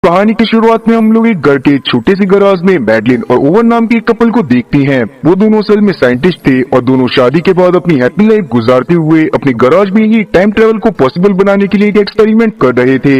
कहानी की शुरुआत में हम लोग एक घर के छोटे से गराज में मैडलिन और ओवन नाम के एक कपल को देखते हैं। वो दोनों असल में साइंटिस्ट थे और दोनों शादी के बाद अपनी हैप्पी लाइफ गुजारते हुए अपने गराज में ही टाइम ट्रेवल को पॉसिबल बनाने के लिए एक एक्सपेरिमेंट कर रहे थे।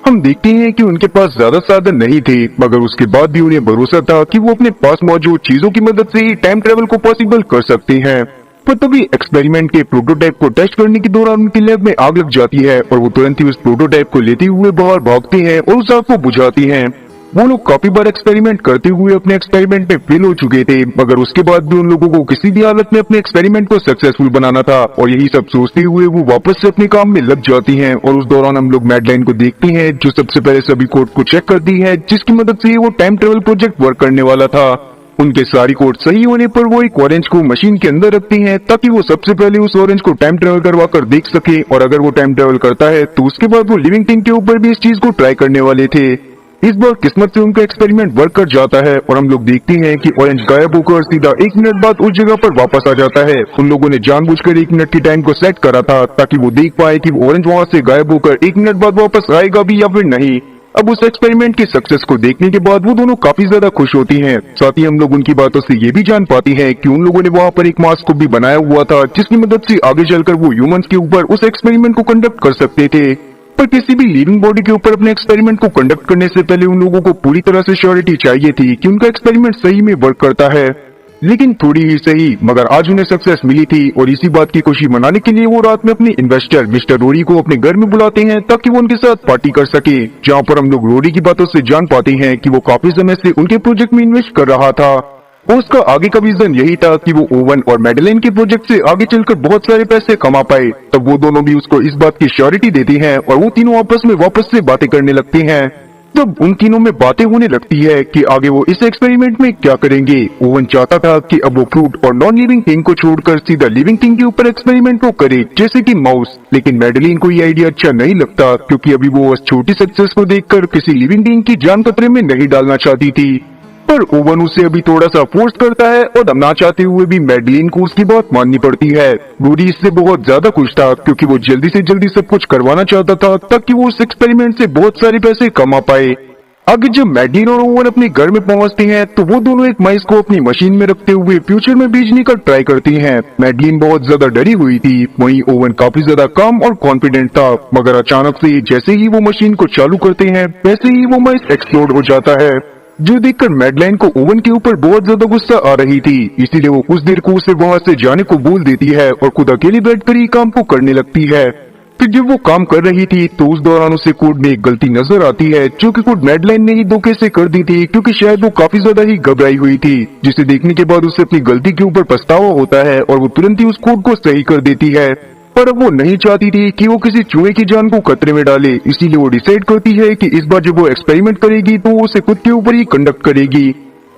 हम देखते हैं कि उनके पास ज्यादा साधन नहीं थे, मगर उसके बाद भी उन्हें भरोसा था कि वो अपने पास मौजूद चीजों की मदद से ही टाइम ट्रेवल को पॉसिबल कर सकते हैं। पर तभी एक्सपेरिमेंट के प्रोटोटाइप को टेस्ट करने के दौरान उनकी लैब में आग लग जाती है और वो तुरंत ही उस प्रोटोटाइप को लेते हुए बाहर भागते हैं और उस आग को बुझाती हैं। वो लोग काफी बार एक्सपेरिमेंट करते हुए अपने एक्सपेरिमेंट में फेल हो चुके थे, मगर उसके बाद भी उन लोगों को किसी भी हालत में अपने एक्सपेरिमेंट को सक्सेसफुल बनाना था और यही सब सोचते हुए वो वापस से अपने काम में लग जाती हैं। और उस दौरान हम लोग मैडलाइन को देखते हैं जो सबसे पहले सभी कोड को चेक करती है, जिसकी मदद से वो टाइम ट्रेवल प्रोजेक्ट वर्क करने वाला था। उनके सारी कोड सही होने पर वो एक ऑरेंज को मशीन के अंदर रखती हैं ताकि वो सबसे पहले उस ऑरेंज को टाइम ट्रेवल करवा कर देख सके, और अगर वो टाइम ट्रेवल करता है तो उसके बाद वो लिविंग थिंग के ऊपर भी इस चीज को ट्राई करने वाले थे। इस बार किस्मत से उनका एक्सपेरिमेंट वर्क कर जाता है और हम लोग देखते हैं कि ऑरेंज गायब होकर सीधा 1 मिनट बाद उस जगह पर वापस आ जाता है। उन लोगों ने जानबूझकर 1 मिनट की टाइम को सेट करा था ताकि वो देख पाए कि वो ऑरेंज वहां से गायब होकर 1 मिनट बाद वापस आएगा भी या फिर नहीं। अब उस एक्सपेरिमेंट की सक्सेस को देखने के बाद वो दोनों काफी ज्यादा खुश होती हैं। साथ ही हम लोग उनकी बातों से ये भी जान पाती हैं कि उन लोगों ने वहाँ पर एक मास्क को भी बनाया हुआ था, जिसकी मदद से आगे चलकर वो ह्यूमंस के ऊपर उस एक्सपेरिमेंट को कंडक्ट कर सकते थे। पर किसी भी लिविंग बॉडी के ऊपर अपने एक्सपेरिमेंट को कंडक्ट करने से पहले उन लोगों को पूरी तरह से श्योरिटी चाहिए थी कि उनका एक्सपेरिमेंट सही में वर्क करता है। लेकिन थोड़ी ही सही, मगर आज उन्हें सक्सेस मिली थी और इसी बात की खुशी मनाने के लिए वो रात में अपने इन्वेस्टर मिस्टर रोरी को अपने घर में बुलाते हैं ताकि वो उनके साथ पार्टी कर सके। जहाँ पर हम लोग रोरी की बातों से जान पाते हैं कि वो काफी समय से उनके प्रोजेक्ट में इन्वेस्ट कर रहा था और उसका आगे का विजन यही था कि वो ओवन और मैडलेन के प्रोजेक्ट से आगे चलकर बहुत सारे पैसे कमा पाए। तब वो दोनों भी उसको इस बात की श्योरिटी देती हैं और वो तीनों आपस में वापस से बातें करने लगते हैं। तब उन तीनों में बातें होने लगती है कि आगे वो इस एक्सपेरिमेंट में क्या करेंगे। ओवन चाहता था कि अब वो फ्रूट और नॉन लिविंग थिंग को छोड़कर सीधा लिविंग थिंग के ऊपर एक्सपेरिमेंट को करे, जैसे कि माउस। लेकिन मैडलिन को ये आइडिया अच्छा नहीं लगता क्योंकि अभी वो उस छोटी सक्सेस को देखकर किसी लिविंग थिंग की जान खतरे में नहीं डालना चाहती थी। पर ओवन उसे अभी थोड़ा सा फोर्स करता है और अब ना चाहते हुए भी मैडलिन को उसकी बात माननी पड़ती है। रूडी इससे बहुत ज्यादा खुश था क्योंकि वो जल्दी से जल्दी सब कुछ करवाना चाहता था ताकि वो उस एक्सपेरिमेंट से बहुत सारे पैसे कमा पाए। आगे जब मैडलिन और ओवन अपने घर में पहुंचते हैं तो वो दोनों एक माइस को अपनी मशीन में रखते हुए फ्यूचर में भेजने का ट्राई करती हैं। मैडलिन बहुत ज्यादा डरी हुई थी, वहीं ओवन काफी ज्यादा काम और कॉन्फिडेंट था, मगर अचानक से जैसे ही वो मशीन को चालू करते हैं वैसे ही वो माइस एक्सप्लोड हो जाता है, जो देखकर मैडलाइन को ओवन के ऊपर बहुत ज्यादा गुस्सा आ रही थी। इसीलिए वो कुछ देर को उसे वहां से जाने को बोल देती है और खुद अकेली बैठकर ही काम को करने लगती है। फिर जब वो काम कर रही थी तो उस दौरान उसे कोड में एक गलती नजर आती है, जो कि कोड मैडलाइन ने ही धोखे से कर दी थी क्योंकि शायद वो काफी ज्यादा ही घबराई हुई थी, जिसे देखने के बाद उसे अपनी गलती के ऊपर पछतावा होता है और वो तुरंत ही उस कोड को सही कर देती है। पर अब वो नहीं चाहती थी कि वो किसी चूहे की जान को खतरे में डाले, इसीलिए वो डिसाइड करती है कि इस बार जब वो एक्सपेरिमेंट करेगी तो वो उसे खुद के ऊपर ही कंडक्ट करेगी।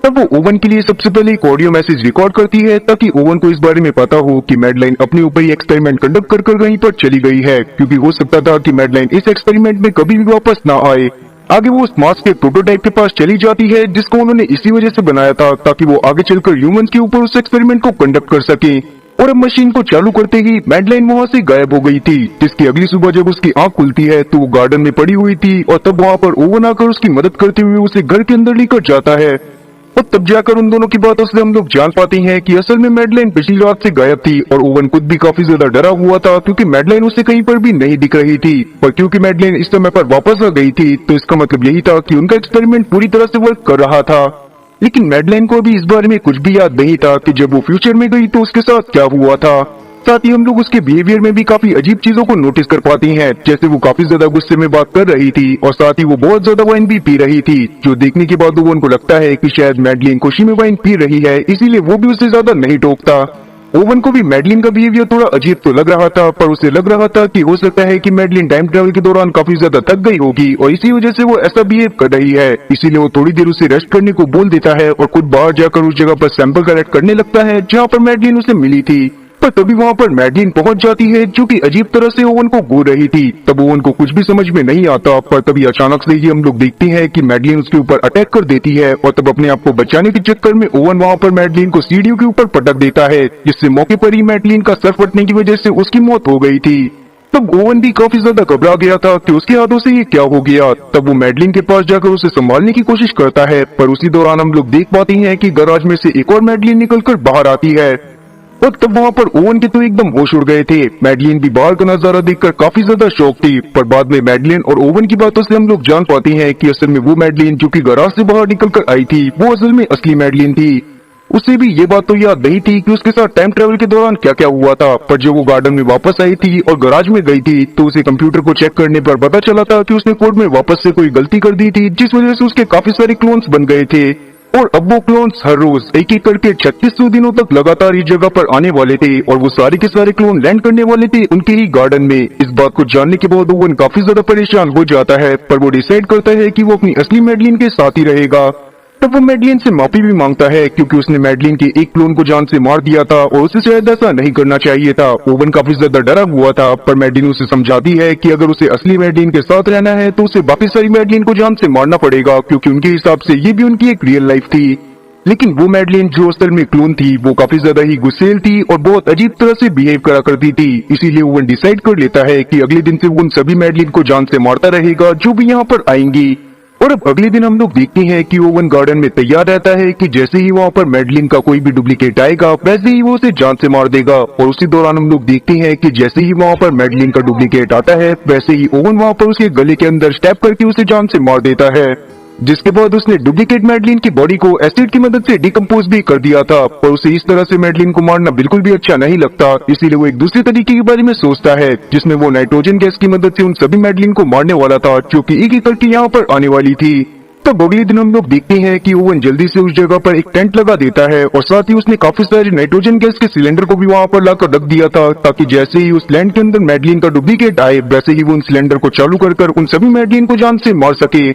तब वो ओवन के लिए सबसे पहले एक ऑडियो मैसेज रिकॉर्ड करती है ताकि ओवन को इस बारे में पता हो कि मैडलाइन अपने ऊपर ही एक्सपेरिमेंट कंडक्ट कर कहीं पर चली गई है, क्योंकि हो सकता था कि मैडलाइन इस एक्सपेरिमेंट में कभी भी वापस ना आए। आगे वो उस मास्क के प्रोटोटाइप के पास चली जाती है जिसको उन्होंने इसी वजह से बनाया था ताकि वो आगे चलकर ह्यूमंस के ऊपर उस एक्सपेरिमेंट को कंडक्ट कर सके। और अब मशीन को चालू करते ही मैडलाइन वहाँ से गायब हो गई थी, जिसकी अगली सुबह जब उसकी आंख खुलती है तो वो गार्डन में पड़ी हुई थी और तब वहाँ पर ओवन आकर उसकी मदद करते हुए उसे घर के अंदर लेकर जाता है। और तब जाकर उन दोनों की बातों से हम लोग जान पाते हैं कि असल में मैडलाइन पिछली रात से गायब थी और ओवन खुद भी काफी ज्यादा डरा हुआ था क्योंकि मैडलाइन उसे कहीं पर भी नहीं दिख रही थी। पर क्योंकि मैडलाइन इस समय पर वापस आ गई थी तो इसका मतलब यही था कि उनका एक्सपेरिमेंट पूरी तरह से वर्क कर रहा था। लेकिन मैडलाइन को अभी इस बारे में कुछ भी याद नहीं था कि जब वो फ्यूचर में गई तो उसके साथ क्या हुआ था। साथ ही हम लोग उसके बिहेवियर में भी काफी अजीब चीजों को नोटिस कर पाते हैं, जैसे वो काफी ज्यादा गुस्से में बात कर रही थी और साथ ही वो बहुत ज्यादा वाइन भी पी रही थी, जो देखने के बाद ओवन को लगता है कि शायद मैडलिन खुशी में वाइन पी रही है, इसीलिए वो भी उससे ज्यादा नहीं टोकता। ओवन को भी मैडलिन का बिहेवियर थोड़ा अजीब तो लग रहा था, पर उसे लग रहा था कि हो सकता है कि मैडलिन टाइम ट्रेवल के दौरान काफी ज्यादा थक गई होगी और इसी वजह से वो ऐसा बिहेव कर रही है। इसीलिए वो थोड़ी देर उसे रेस्ट करने को बोल देता है और खुद बाहर जाकर उस जगह पर सैंपल कलेक्ट करने लगता है जहाँ पर मैडलिन उसे मिली थी। पर तभी वहाँ पर मैडलिन पहुंच जाती है जो कि अजीब तरह से ओवन को घूर रही थी। तब ओवन को कुछ भी समझ में नहीं आता, पर तभी अचानक से ही हम लोग देखते हैं कि मैडलिन उसके ऊपर अटैक कर देती है और तब अपने आप को बचाने के चक्कर में ओवन वहाँ पर मैडलिन को सीढ़ियों के ऊपर पटक देता है, जिससे मौके पर ही मैडलिन का सर फटने की वजह से उसकी मौत हो गई थी। तब ओवन भी काफी ज्यादा घबरा गया था कि उसके हाथों से ये क्या हो गया। तब वो मैडलिन के पास जाकर उसे संभालने की कोशिश करता है, पर उसी दौरान हम लोग देख पाते हैं कि गैराज में से एक और मैडलिन निकलकर बाहर आती है। और तब वहाँ पर ओवन के तो एकदम होश उड़ गए थे। मैडलिन भी बाहर का नजारा देखकर काफी ज्यादा शौक थी, पर बाद में मैडलिन और ओवन की बातों से हम लोग जान पाते हैं कि असल में वो मैडलिन जो कि गैराज से बाहर निकलकर आई थी वो असल में असली मैडलिन थी। उसे भी ये बात तो याद नहीं थी कि उसके साथ टाइम ट्रेवल के दौरान क्या क्या हुआ था, पर जब वो गार्डन में वापस आई थी और गैराज में गई थी तो उसे कंप्यूटर को चेक करने पर पता चला था कि उसने कोड में वापस से कोई गलती कर दी थी, जिस वजह से उसके काफी सारे क्लोन्स बन गए थे। और अब वो क्लोन्स हर रोज एक एक करके 3600 दिनों तक लगातार इस जगह पर आने वाले थे और वो सारे के सारे क्लोन लैंड करने वाले थे उनके ही गार्डन में। इस बात को जानने के बाद ओवन काफी ज्यादा परेशान हो जाता है, पर वो डिसाइड करता है कि वो अपनी असली मैडलिन के साथ ही रहेगा। तब वो मैडलिन से माफी भी मांगता है क्योंकि उसने मैडलिन के एक क्लोन को जान से मार दिया था और उसे शायद ऐसा नहीं करना चाहिए था। ओवन काफी ज्यादा डरा हुआ था, पर मैडलिन उसे समझाती है कि अगर उसे असली मैडलिन के साथ रहना है तो उसे बाकी सारी मैडलिन को जान से मारना पड़ेगा, क्योंकि उनके हिसाब से ये भी उनकी एक रियल लाइफ थी। लेकिन वो मैडलिन जो असल में क्लोन थी वो काफी ज्यादा ही गुस्सेल थी और बहुत अजीब तरह से बिहेव करा करती थी। इसीलिए ओवन डिसाइड कर लेता है कि अगले दिन से वो उन सभी मैडलिन को जान से मारता रहेगा जो भी यहाँ पर आएंगी। और अब अगले दिन हम लोग देखते हैं कि ओवन गार्डन में तैयार रहता है कि जैसे ही वहाँ पर मैडलिन का कोई भी डुप्लीकेट आएगा वैसे ही वो उसे जान से मार देगा। और उसी दौरान हम लोग देखते हैं कि जैसे ही वहाँ पर मैडलिन का डुप्लीकेट आता है वैसे ही ओवन वहाँ पर उसके गले के अंदर स्टैप करके उसे जान से मार देता है, जिसके बाद उसने डुप्लीकेट मैडलिन की बॉडी को एसिड की मदद से डिकम्पोज भी कर दिया था। पर उसे इस तरह से मैडलिन को मारना बिल्कुल भी अच्छा नहीं लगता, इसीलिए वो एक दूसरे तरीके के बारे में सोचता है जिसमें वो नाइट्रोजन गैस की मदद से उन सभी मैडलिन को मारने वाला था जो कि एक एक करके यहाँ पर आने वाली थी। तब अगले दिन हम लोग देखते हैं कि ओवन जल्दी से उस जगह पर एक टेंट लगा देता है और साथ ही उसने काफी सारे नाइट्रोजन गैस के सिलेंडर को भी वहाँ पर लाकर रख दिया था, ताकि जैसे ही उस लैंड के अंदर मैडलिन का डुप्लीकेट आए वैसे ही वो उन सिलेंडर को चालू कर उन सभी मैडलिन को जान से मार सके।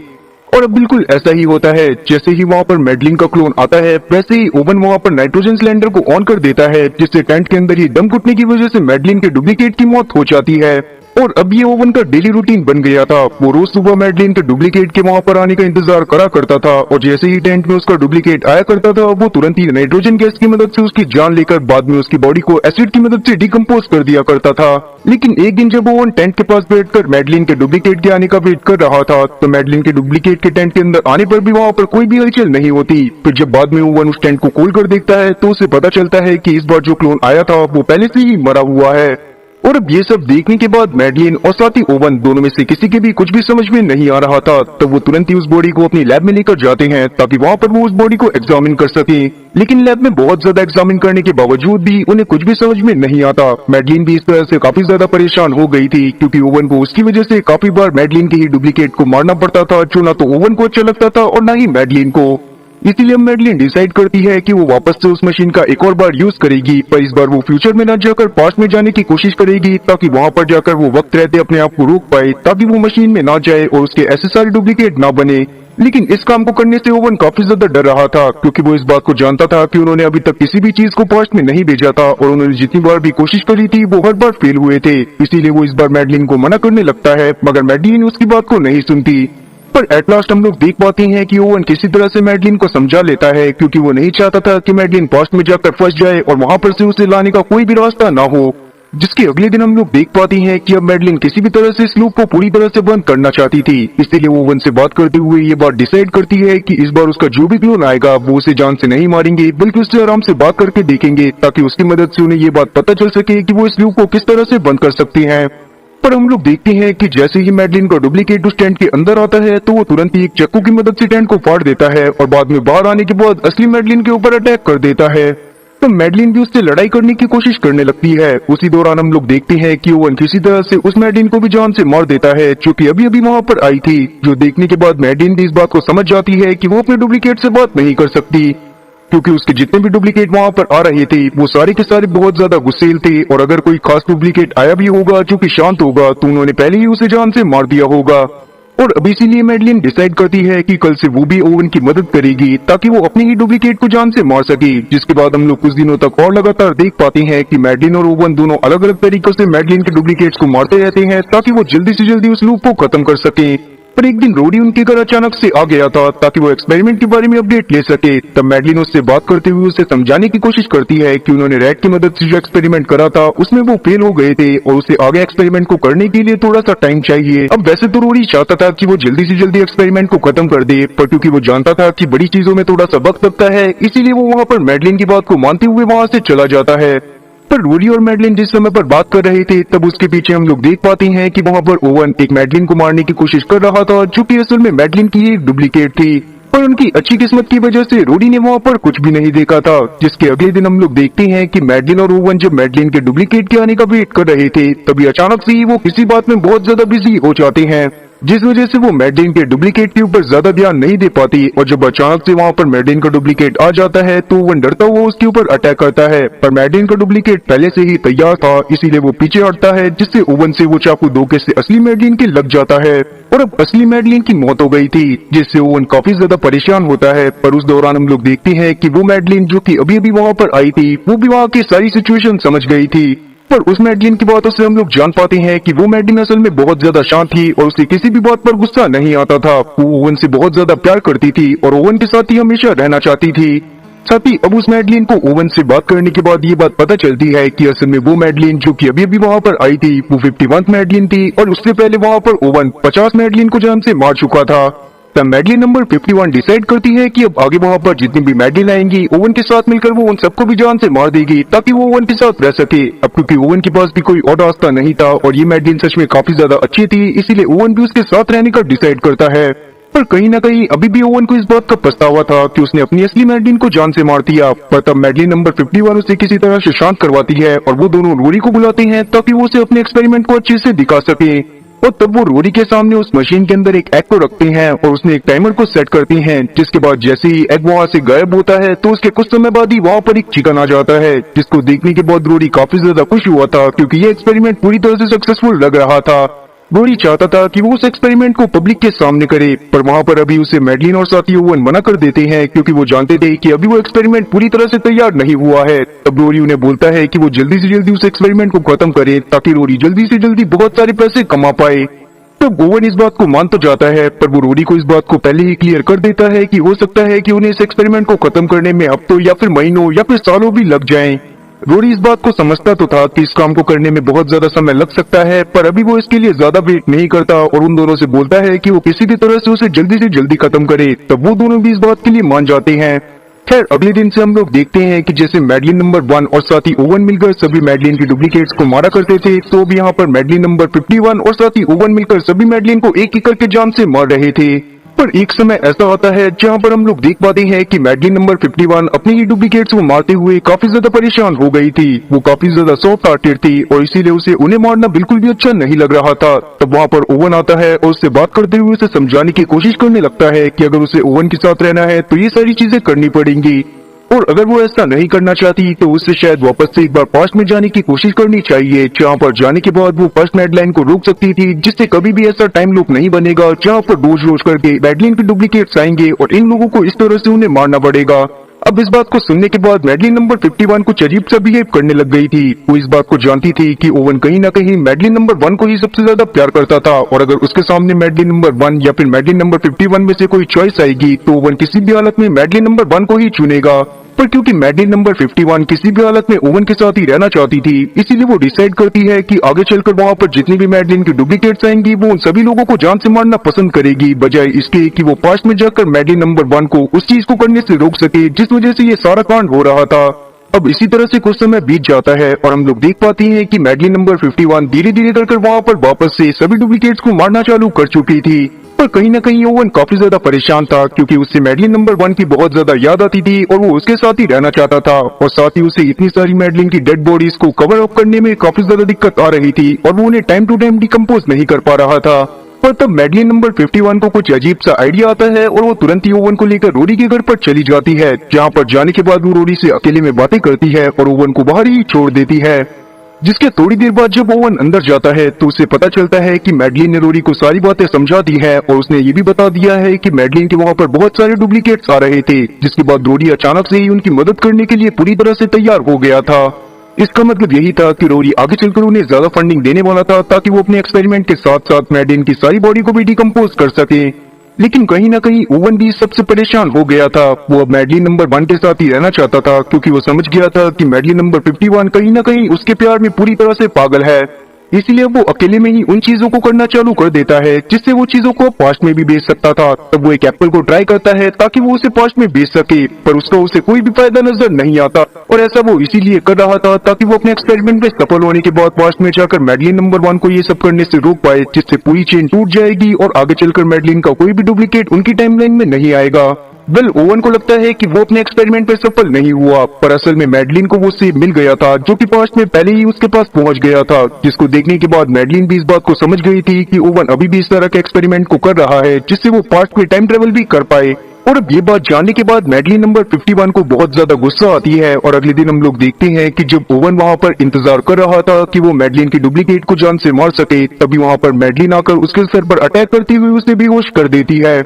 और अब बिल्कुल ऐसा ही होता है, जैसे ही वहाँ पर मैडलिन का क्लोन आता है वैसे ही ओवन वहाँ पर नाइट्रोजन सिलेंडर को ऑन कर देता है, जिससे टेंट के अंदर ही दम घुटने की वजह से मैडलिन के डुप्लीकेट की मौत हो जाती है। और अब ये ओवन का डेली रूटीन बन गया था। वो रोज सुबह मैडलिन के डुप्लीकेट के वहाँ पर आने का इंतजार करा करता था और जैसे ही टेंट में उसका डुप्लीकेट आया करता था वो तुरंत ही नाइट्रोजन गैस की मदद से उसकी जान लेकर बाद में उसकी बॉडी को एसिड की मदद से डिकम्पोज कर दिया करता था। लेकिन एक दिन जब ओवन टेंट के पास बैठकर मैडलिन के डुप्लीकेट के आने का वेट कर रहा था तो मैडलिन के डुप्लीकेट के टेंट के अंदर आने पर भी वहाँ पर कोई भी हलचल नहीं होती। फिर जब बाद में ओवन उस टेंट को खोल कर देखता है तो उसे पता चलता है कि इस बार जो क्लोन आया था वो पहले से ही मरा हुआ है। और अब ये सब देखने के बाद मैडलिन और साथ ही ओवन दोनों में से किसी के भी कुछ भी समझ में नहीं आ रहा था, तब वो तुरंत ही उस बॉडी को अपनी लैब में लेकर जाते हैं ताकि वहाँ पर वो उस बॉडी को एग्जामिन कर सके। लेकिन लैब में बहुत ज्यादा एग्जामिन करने के बावजूद भी उन्हें कुछ भी समझ में नहीं आता। मैडलिन भी इस तरह से काफी ज्यादा परेशान हो गई थी क्योंकि ओवन को उसकी वजह से काफी बार मैडलिन के ही डुप्लीकेट को मारना पड़ता था, जो ना तो ओवन को अच्छा लगता था और ना ही मैडलिन को। इसीलिए मैडलिन डिसाइड करती है कि वो वापस से उस मशीन का एक और बार यूज करेगी, पर इस बार वो फ्यूचर में न जाकर पास्ट में जाने की कोशिश करेगी ताकि वहाँ पर जाकर वो वक्त रहते अपने आप को रोक पाए ताकि वो मशीन में ना जाए और उसके ऐसे सारे डुप्लीकेट ना बने। लेकिन इस काम को करने से ओवन काफी ज्यादा डर रहा था क्योंकि वो इस बात को जानता था कि उन्होंने अभी तक किसी भी चीज को पास्ट में नहीं भेजा था और उन्होंने जितनी बार भी कोशिश करी थी वो हर बार फेल हुए थे। इसीलिए वो इस बार मैडलिन को मना करने लगता है, मगर मैडलिन उसकी बात को नहीं सुनती। पर एट लास्ट हम लोग देख पाते हैं कि ओवन किसी तरह से मैडलिन को समझा लेता है क्योंकि वो नहीं चाहता था कि मैडलिन पास्ट में जाकर फंस जाए और वहां पर से उसे लाने का कोई भी रास्ता ना हो। जिसके अगले दिन हम लोग देख पाते हैं कि अब मैडलिन किसी भी तरह से इस लूप को पूरी तरह से बंद करना चाहती थी, इसीलिए वो ओवन से बात करते हुए ये बात डिसाइड करती है कि इस बार उसका जो भी क्लोन आएगा वो उसे जान से नहीं मारेंगे बल्कि उससे आराम से बात करके देखेंगे ताकि उसकी मदद से उन्हें ये बात पता चल सके कि वो इस लूप को किस तरह से बंद कर सकते हैं। पर हम लोग देखते हैं कि जैसे ही मैडलिन का डुप्लीकेट उस टेंट के अंदर आता है तो वो तुरंत ही एक चाकू की मदद से टेंट को फाड़ देता है और बाद में बाहर आने के बाद असली मैडलिन के ऊपर अटैक कर देता है। तो मैडलिन भी उससे लड़ाई करने की कोशिश करने लगती है। उसी दौरान हम लोग देखते हैं कि ओवन किसी तरह से उस मैडलिन को भी जान से मार देता है जो कि अभी अभी वहां पर आई थी, जो देखने के बाद मैडलिन भी इस बात को समझ जाती है कि वो अपने डुप्लीकेट से बात नहीं कर सकती क्योंकि उसके जितने भी डुप्लीकेट वहां पर आ रहे थे वो सारे के सारे बहुत ज्यादा गुस्सेल थे और अगर कोई खास डुप्लीकेट आया भी होगा जो कि शांत होगा तो उन्होंने पहले ही उसे जान से मार दिया होगा। और अब इसीलिए मैडलिन डिसाइड करती है कि कल से वो भी ओवन की मदद करेगी ताकि वो अपने ही डुप्लीकेट को जान से मार सके। जिसके बाद हम लोग कुछ दिनों तक और लगातार देख पाते हैं कि मैडलिन और ओवन दोनों अलग अलग तरीकों से मैडलिन के डुप्लीकेट्स को मारते रहते हैं ताकि वो जल्दी से जल्दी उस लूप को खत्म कर सके। पर एक दिन रोडी उनके घर अचानक से आ गया था ताकि वो एक्सपेरिमेंट के बारे में अपडेट ले सके। तब मैडलिन उससे बात करते हुए उसे समझाने की कोशिश करती है कि उन्होंने रैट की मदद से जो एक्सपेरिमेंट करा था उसमें वो फेल हो गए थे और उसे आगे एक्सपेरिमेंट को करने के लिए थोड़ा सा टाइम चाहिए। अब वैसे तो रोडी चाहता था कि वो जल्दी से जल्दी एक्सपेरिमेंट को खत्म कर दे, पर क्योंकि वो जानता था कि बड़ी चीजों में थोड़ा सा वक्त लगता है, इसीलिए वो वहाँ पर मैडलिन की बात को मानते हुए वहाँ से चला जाता है। पर रोडी और मैडलिन जिस समय पर बात कर रहे थे तब उसके पीछे हम लोग देख पाते हैं कि वहाँ पर ओवन एक मैडलिन को मारने की कोशिश कर रहा था, जो कि असल में मैडलिन की एक डुप्लीकेट थी। पर उनकी अच्छी किस्मत की वजह से रोडी ने वहाँ पर कुछ भी नहीं देखा था। जिसके अगले दिन हम लोग देखते हैं कि मैडलिन और ओवन जब मैडलिन के डुप्लीकेट के आने का वेट कर रहे थे तभी अचानक से ही वो किसी बात में बहुत ज्यादा बिजी हो जाते हैं, जिस वजह से वो मैडलिन के डुप्लीकेट के ऊपर ज्यादा ध्यान नहीं दे पाती। और जब अचानक से वहाँ पर मैडलिन का डुप्लीकेट आ जाता है तो ओवन डरता हुआ उसके ऊपर अटैक करता है, पर मैडलिन का डुप्लीकेट पहले से ही तैयार था, इसीलिए वो पीछे हटता है, जिससे ओवन से वो चाकू धोखे से असली मैडलिन के लग जाता है और अब असली मैडलिन की मौत हो गई थी, जिससे ओवन काफी ज्यादा परेशान होता है। पर उस दौरान हम लोग देखते हैं कि वो मैडलिन जो कि अभी अभी वहाँ पर आई थी वो भी वहाँ की सारी सिचुएशन समझ गई थी। पर उस मैडलिन की बातों से हम लोग जान पाते हैं कि वो मैडलिन असल में बहुत ज्यादा शांत थी और उसे किसी भी बात पर गुस्सा नहीं आता था। वो ओवन से बहुत ज्यादा प्यार करती थी और ओवन के साथ ही हमेशा रहना चाहती थी। साथ ही अब उस मैडलिन को ओवन से बात करने के बाद ये बात पता चलती है कि असल में वो मैडलिन जो कि अभी अभी वहाँ पर आई थी वो 51th मैडलिन थी और उससे पहले वहाँ पर ओवन 50 मैडलिन को जान से मार चुका था। तब मैडलिन नंबर 51 डिसाइड करती है कि अब आगे वहाँ पर जितनी भी मैडलिन आएंगी ओवन के साथ मिलकर वो उन सबको भी जान से मार देगी ताकि वो ओवन के साथ रह सके। अब क्योंकि ओवन के पास भी कोई और रास्ता नहीं था और ये मैडलिन सच में काफी ज्यादा अच्छी थी, इसीलिए ओवन भी उसके साथ रहने का डिसाइड करता है। पर कहीं ना कहीं अभी भी ओवन को इस बात का पछतावा था कि उसने अपनी असली मैडलिन को जान से मार दिया। पर तब मैडलिन नंबर 51 उसे किसी तरह से शांत करवाती है और वो दोनों रोडी को बुलाते हैं ताकि वो उसे अपने एक्सपेरिमेंट को अच्छे से दिखा सके। और तब वो रोडी के सामने उस मशीन के अंदर एक एग को रखते हैं और उसने एक टाइमर को सेट करती हैं, जिसके बाद जैसे ही एग वहाँ से गायब होता है तो उसके कुछ समय बाद ही वहाँ पर एक चिकन आ जाता है, जिसको देखने के बाद रोडी काफी ज्यादा खुश हुआ था क्योंकि ये एक्सपेरिमेंट पूरी तरह से सक्सेसफुल लग रहा था। रोडी चाहता था कि वो उस एक्सपेरिमेंट को पब्लिक के सामने करे, पर वहाँ पर अभी उसे मैडलिन और साथी ओवन मना कर देते हैं क्योंकि वो जानते थे कि अभी वो एक्सपेरिमेंट पूरी तरह से तैयार नहीं हुआ है। तब रोडी उन्हें बोलता है कि वो जल्दी से जल्दी उस एक्सपेरिमेंट को खत्म करे ताकि रोडी जल्दी से जल्दी बहुत सारे पैसे कमा पाए। तो ओवन इस बात को मान तो जाता है, पर वो रोडी को इस बात को पहले ही क्लियर कर देता है कि हो सकता है कि उन्हें इस एक्सपेरिमेंट को खत्म करने में हफ्तों या फिर महीनों या फिर सालों भी लग जाएं। रोडी इस बात को समझता तो था कि इस काम को करने में बहुत ज्यादा समय लग सकता है, पर अभी वो इसके लिए ज्यादा वेट नहीं करता और उन दोनों से बोलता है कि वो किसी भी तरह से उसे जल्दी से जल्दी खत्म करे। तब वो दोनों भी इस बात के लिए मान जाते हैं। खैर अगले दिन से हम लोग देखते हैं कि जैसे मैडलिन नंबर 1 और साथी ओवन मिलकर सभी मैडलिन की डुप्लीकेट्स को मारा करते थे, तो अब यहाँ पर मैडलिन नंबर 51 और साथी ओवन मिलकर सभी मैडलिन को एक एक करके जान से मार रहे थे। पर एक समय ऐसा आता है जहाँ पर हम लोग देख पाते हैं कि मैडलिन नंबर 51 अपनी ही डुप्लीकेट्स को मारते हुए काफी ज्यादा परेशान हो गई थी। वो काफी ज्यादा सॉफ्ट हार्टेड थी और इसीलिए उसे उन्हें मारना बिल्कुल भी अच्छा नहीं लग रहा था। तब वहाँ पर ओवन आता है और उससे बात करते हुए उसे समझाने की कोशिश करने लगता है कि अगर उसे ओवन के साथ रहना है तो ये सारी चीजें करनी पड़ेंगी और अगर वो ऐसा नहीं करना चाहती तो उससे शायद वापस से एक बार पास्ट में जाने की कोशिश करनी चाहिए, जहाँ पर जाने के बाद वो फर्स्ट मैडलाइन को रोक सकती थी, जिससे कभी भी ऐसा टाइम लूप नहीं बनेगा जहाँ पर रोज रोज करके मैडलिन के डुप्लीकेट्स आएंगे और इन लोगों को इस तरह से उन्हें मारना पड़ेगा। अब इस बात को सुनने के बाद मैडलिन नंबर 51 कुछ अजीब सा बिहेव करने लग गई थी। वो इस बात को जानती थी कि ओवन कहीं ना कहीं मैडलिन नंबर 1 को ही सबसे ज्यादा प्यार करता था और अगर उसके सामने मैडलिन नंबर 1 या फिर मैडलिन नंबर 51 में से कोई चॉइस आएगी तो ओवन किसी भी हालत में मैडलिन नंबर 1 को ही चुनेगा। पर क्योंकि मैडलिन नंबर 51 किसी भी हालत में ओवन के साथ ही रहना चाहती थी, इसीलिए वो डिसाइड करती है कि आगे चलकर वहाँ पर जितनी भी मैडलिन की डुप्लीकेट्स आएंगी वो उन सभी लोगों को जान से मारना पसंद करेगी, बजाय इसके कि वो पास्ट में जाकर मैडलिन नंबर 1 को उस चीज को करने से रोक सके जिस वजह से ये सारा कांड हो रहा था। अब इसी तरह से कुछ समय बीत जाता है और हम लोग देख पाते हैं कि मैडलिन नंबर 51 धीरे धीरे कर वहाँ पर वापस से सभी डुप्लीकेट्स को मारना चालू कर चुकी थी। पर कहीं ना कहीं ओवन काफी ज्यादा परेशान था क्योंकि उससे मैडलिन नंबर 1 की बहुत ज्यादा याद आती थी और वो उसके साथ ही रहना चाहता था और साथ ही उसे इतनी सारी मैडलिन की डेड बॉडीज को कवर अप करने में काफी ज्यादा दिक्कत आ रही थी और वो उन्हें टाइम टू टाइम डिकम्पोज नहीं कर पा रहा था। पर तब मैडलिन नंबर 51 को कुछ अजीब सा आइडिया आता है और वो तुरंत ही ओवन को लेकर रोडी के घर पर चली जाती है, जहाँ पर जाने के बाद वो रोडी से अकेले में बातें करती है और ओवन को बाहर ही छोड़ देती है। जिसके थोड़ी देर बाद जब ओवन अंदर जाता है तो उसे पता चलता है कि मैडलिन ने रोडी को सारी बातें समझा दी है और उसने ये भी बता दिया है कि मैडलिन के वहाँ पर बहुत सारे डुप्लीकेट्स आ रहे थे, जिसके बाद रोडी अचानक से ही उनकी मदद करने के लिए पूरी तरह से तैयार हो गया था। इसका मतलब यही था कि रोरी आगे चलकर उन्हें ज्यादा फंडिंग देने वाला था ताकि वो अपने एक्सपेरिमेंट के साथ साथ मैडलिन की सारी बॉडी को भी डिकम्पोज कर सके। लेकिन कहीं ना कहीं ओवन भी सबसे परेशान हो गया था। वो अब मैडलिन नंबर 1 के साथ ही रहना चाहता था क्योंकि वो समझ गया था कि मैडलिन नंबर 51 कहीं ना कहीं उसके प्यार में पूरी तरह से पागल है। इसलिए वो अकेले में ही उन चीजों को करना चालू कर देता है जिससे वो चीजों को पास्ट में भी बेच सकता था। तब वो एक एप्पल को ट्राई करता है ताकि वो उसे पास्ट में बेच सके, पर उसका उसे कोई भी फायदा नजर नहीं आता और ऐसा वो इसीलिए कर रहा था ताकि वो अपने एक्सपेरिमेंट में सफल होने के बाद पास्ट में जाकर मैडलिन नंबर 1 को ये सब करने से रोक पाए, जिससे पूरी चेन टूट जाएगी और आगे चलकर मैडलिन का कोई भी डुप्लीकेट उनकी टाइमलाइन में नहीं आएगा। ओवन को लगता है कि वो अपने एक्सपेरिमेंट पे सफल नहीं हुआ, पर असल में मैडलिन को वो सेब मिल गया था जो कि पास्ट में पहले ही उसके पास पहुंच गया था, जिसको देखने के बाद मैडलिन भी इस बात को समझ गई थी कि ओवन अभी भी इस तरह के एक्सपेरिमेंट को कर रहा है जिससे वो पास्ट में टाइम ट्रेवल भी कर पाए। और अब ये बात जानने के बाद मैडलिन नंबर 51 को बहुत ज्यादा गुस्सा आती है और अगले दिन हम लोग देखते हैं कि जब ओवन वहाँ पर इंतजार कर रहा था कि वो मैडलिन की डुप्लीकेट को जान से मार सके, तभी वहाँ पर मैडलिन आकर उसके सर पर अटैक करते हुए उसे बेहोश कर देती है।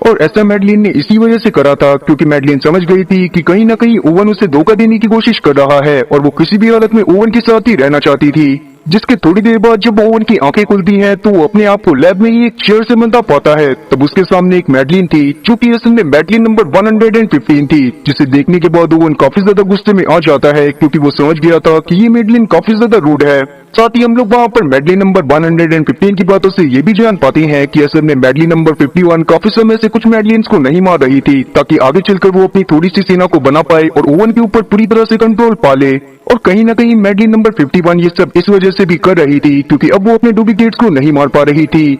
और ऐसा मैडलिन ने इसी वजह से करा था क्योंकि मैडलिन समझ गई थी कि कहीं ना कहीं ओवन उसे धोखा देने की कोशिश कर रहा है और वो किसी भी हालत में ओवन के साथ ही रहना चाहती थी। जिसके थोड़ी देर बाद जब ओवन की आंखें खुलती हैं तो वो अपने आप को लैब में ही एक चेयर से बंधा पाता है। तब उसके सामने एक मैडलिन थी जो कि असल में मैडलिन नंबर 115 थी, जिसे देखने के बाद ओवन काफी ज्यादा गुस्से में आ जाता है क्योंकि वो समझ गया था कि ये मैडलिन काफी ज्यादा रूड है। साथ ही हम लोग वहाँ पर मैडलिन नंबर 115 की बातों से ये भी जान पाते हैं कि असल में मैडलिन नंबर 51 काफी समय से कुछ मैडलिन्स को नहीं मार रही थी ताकि आगे चलकर वो अपनी थोड़ी सी सेना को बना पाए और ओवन के ऊपर पूरी तरह से कंट्रोल पा ले। और कहीं ना कहीं मैडलिन नंबर 51 ये सब इस वजह से भी कर रही थी क्योंकि अब वो अपने डुप्लीकेट्स को नहीं मार पा रही थी।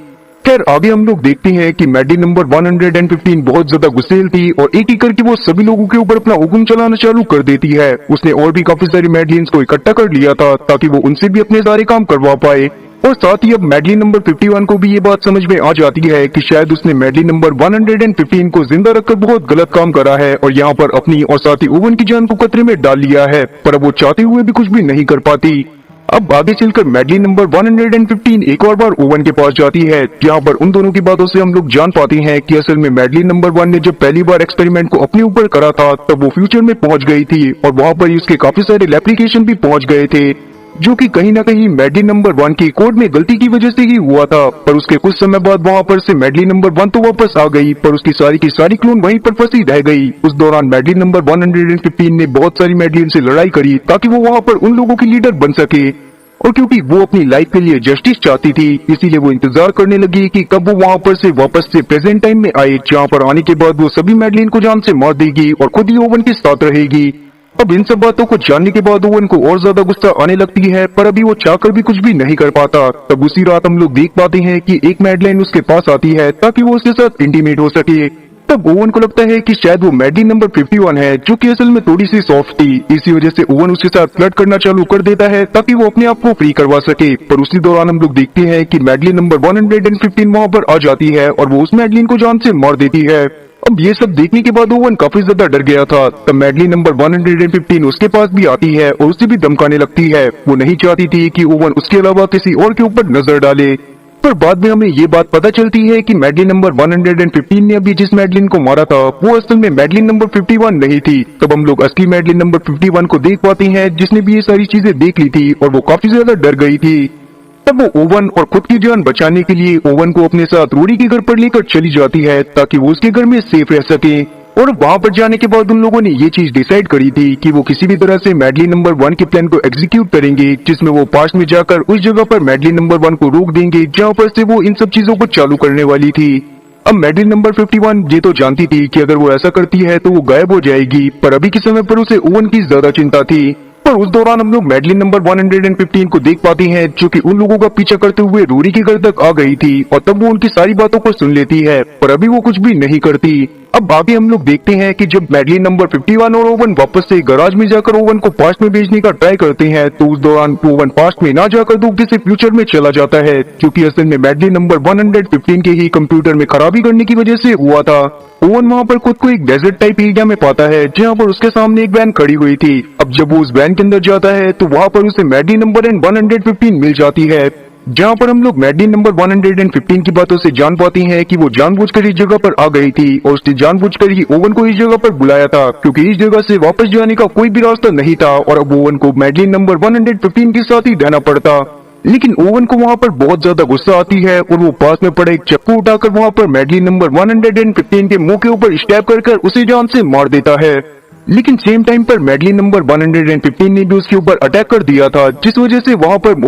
खैर आगे हम लोग देखते हैं कि मैडलिन नंबर 115 बहुत ज्यादा गुस्सेल थी और एक एक करके वो सभी लोगों के ऊपर अपना हुक्म चलाना चालू कर देती है। उसने और भी काफी सारी मैडलिन्स को इकट्ठा कर लिया था ताकि वो उनसे भी अपने सारे काम करवा पाए। और साथ ही अब मैडलिन नंबर 51 को भी ये बात समझ में आ जाती है कि शायद उसने मैडलिन नंबर 115 को जिंदा रखकर बहुत गलत काम करा है और यहाँ पर अपनी और साथ ही ओवन की जान को खतरे में डाल लिया है, पर अब वो चाहते हुए भी कुछ भी नहीं कर पाती। अब आगे चलकर मैडलिन नंबर 115 एक और बार ओवन के पास जाती है, जहाँ पर उन दोनों की बातों से हम लोग जान पाते हैं कि असल में मैडलिन नंबर 1 ने जब पहली बार एक्सपेरिमेंट को अपने ऊपर करा था तब वो फ्यूचर में पहुंच गई थी और वहाँ पर ही उसके काफी सारे एप्लीकेशन भी पहुंच गए थे, जो कि कहीं ना कहीं मैडलिन नंबर 1 की कोड में गलती की वजह से ही हुआ था। पर उसके कुछ समय बाद वहाँ पर से मैडलिन नंबर 1 तो वापस आ गई, पर उसकी सारी की सारी क्लोन वहीं पर फंसी रह गई। उस दौरान मैडलिन नंबर 115 ने बहुत सारी मैडलिन से लड़ाई करी ताकि वो वहाँ पर उन लोगों की लीडर बन सके, और क्योंकि वो अपनी लाइफ के लिए जस्टिस चाहती थी इसीलिए वो इंतजार करने लगी कि कब वो वहाँ पर से वापस से प्रेजेंट टाइम में आए, जहाँ पर आने के बाद वो सभी मैडलिन को जान से मार देगी और खुद ही ओवन के साथ रहेगी। अब इन सब बातों को जानने के बाद ओवन को और ज्यादा गुस्सा आने लगती है, पर अभी वो चाहकर भी कुछ भी नहीं कर पाता। तब उसी रात हम लोग देख पाते हैं कि एक मैडलिन उसके पास आती है ताकि वो उसके साथ इंटीमेट हो सके। तब ओवन को लगता है कि शायद वो मैडलिन नंबर 51 है, जो कि असल में थोड़ी सी सॉफ्ट थी। इसी वजह से ओवन उसके साथ फ्लर्ट करना चालू कर देता है ताकि वो अपने आप को फ्री करवा सके। पर उसी दौरान हम लोग देखते हैं कि मैडलिन नंबर 115 वहाँ पर आ जाती है और वो उस मैडलिन को जान से मार देती है। अब ये सब देखने के बाद ओवन काफी ज्यादा डर गया था। तब मैडलिन नंबर 115 उसके पास भी आती है और उसे भी धमकाने लगती है। वो नहीं चाहती थी कि ओवन उसके अलावा किसी और के ऊपर नजर डाले, पर बाद में हमें ये बात पता चलती है कि मैडलिन नंबर 115 ने अभी जिस मैडलिन को मारा था वो असल में मैडलिन नंबर 51 नहीं थी। तब हम लोग असली मैडलिन नंबर 51 को देख पाते हैं, जिसने भी ये सारी चीजें देख ली थी और वो काफी ज्यादा डर गई थी। तब वो ओवन और खुद की जान बचाने के लिए ओवन को अपने साथ रोरी के घर पर लेकर चली जाती है ताकि वो उसके घर में सेफ रह सके। और वहाँ पर जाने के बाद उन लोगों ने ये चीज डिसाइड करी थी कि वो किसी भी तरह से मैडलिन नंबर 1 के प्लान को एग्जीक्यूट करेंगे, जिसमें वो पास्ट में जाकर उस जगह पर मैडलिन नंबर 1 को रोक देंगे जहाँ पर से वो इन सब चीजों को चालू करने वाली थी। अब मैडलिन नंबर 51 ये तो जानती थी कि अगर वो ऐसा करती है तो वो गायब हो जाएगी, पर अभी के समय पर उसे ओवन की ज्यादा चिंता थी। पर उस दौरान हम लोग मैडलिन नंबर 115 को देख पाते हैं, जो कि उन लोगों का पीछा करते हुए रोरी के घर तक आ गई थी और तब वो उनकी सारी बातों को सुन लेती है, पर अभी वो कुछ भी नहीं करती। अब आगे हम लोग देखते हैं कि जब मैडलिन नंबर 51 और ओवन वापस से गराज में जाकर ओवन को पास्ट में भेजने का ट्राई करते हैं, तो उस दौरान ओवन पास्ट में ना जाकर दूसरे से फ्यूचर में चला जाता है, क्योंकि असल में मैडलिन नंबर 115 के ही कंप्यूटर में खराबी करने की वजह से हुआ था। ओवन वहाँ पर खुद को एक डेजर्ट टाइप एरिया में पाता है, जहाँ पर उसके सामने एक वैन खड़ी हुई थी। अब जब वो उस वैन के अंदर जाता है तो वहाँ पर उसे मैडलिन नंबर 115 मिल जाती है, जहाँ पर हम लोग मैडलिन नंबर 115 की बातों से जान पाते हैं कि वो जानबूझकर इस जगह पर आ गई थी और उसने जानबूझकर ही ओवन को इस जगह पर बुलाया था, क्योंकि इस जगह से वापस जाने का कोई भी रास्ता नहीं था और अब ओवन को मैडलिन नंबर 115 के साथ ही रहना पड़ता। लेकिन ओवन को वहाँ पर बहुत ज्यादा गुस्सा आती है और वो पास में पड़े एक चक्कू उठाकर वहाँ पर मैडलिन नंबर 115 के मुंह के ऊपर स्टैब कर उसे जान से मार देता है। लेकिन सेम टाइम पर मैडलिन नंबर 115 ने भी उसके ऊपर अटैक कर दिया था, जिस वजह से वहाँ पर